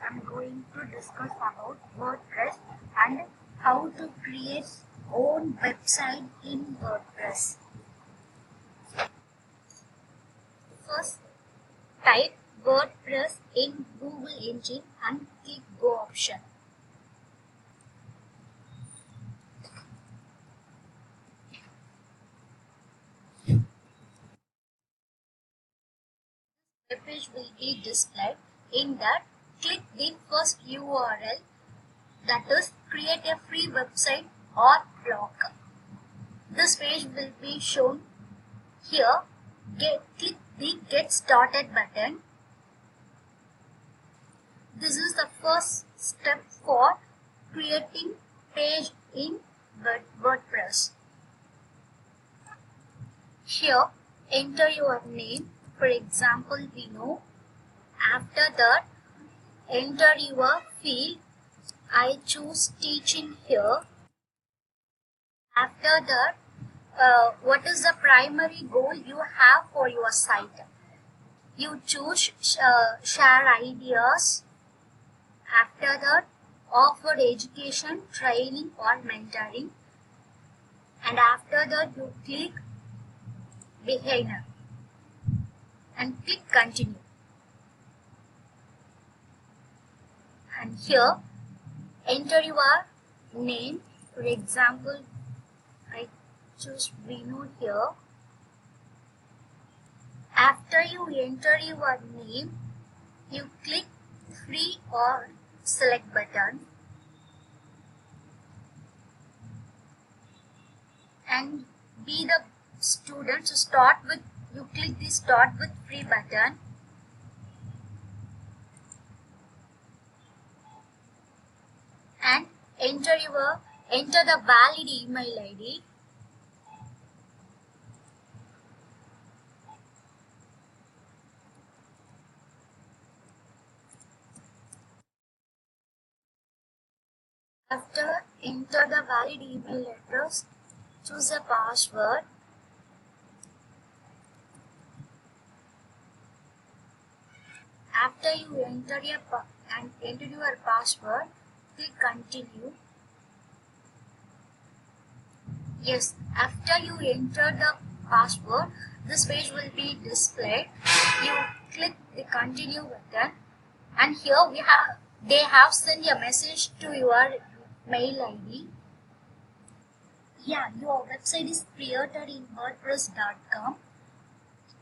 I'm going to discuss about WordPress and how to create own website in WordPress. First, type WordPress in Google Engine and click Go option. The page will be displayed. In that, click the first URL, that is create a free website or blog. This page will be shown here. Click the Get Started button. This is the first step for creating page in WordPress. Here, enter your name. For example, Vinu. After that, enter your field. I choose teaching here. After that, what is the primary goal you have for your site? You choose share ideas. After that, offer education, training or mentoring. And after that, you click beginner and click continue. And here, enter your name. For example, I choose Vinu here. After you enter your name, you click free or select button and be the student. So start with, you click the start with free button and enter the valid email ID. After enter the valid email address, choose a password. After you enter your password, click continue. Yes, after you enter the password, this page will be displayed. You click the continue button, and here they have sent a message to your mail ID. Yeah, your website is created in WordPress.com.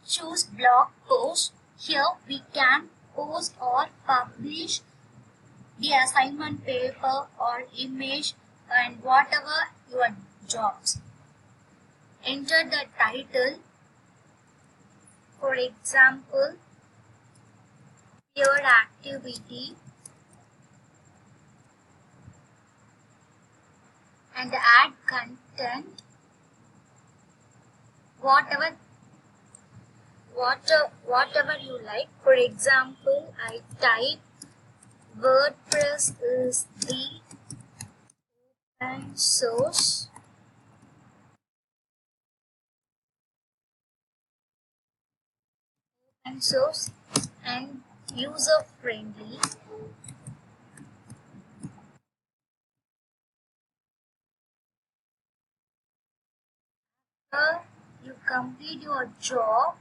Choose blog post. Here we can post or publish the assignment paper or image and whatever your jobs. Enter the title. For example, your activity, and add content, whatever you like. For example, I type WordPress is the open source and user friendly. You complete your job,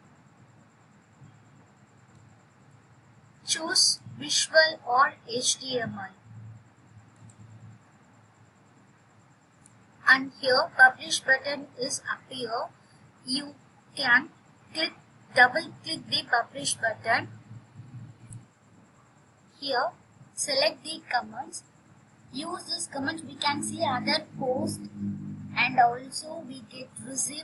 choose visual or HTML, and here publish button is appear. You can double click the publish button. Here select the comments. Use this comment, we can see other posts and also we get receive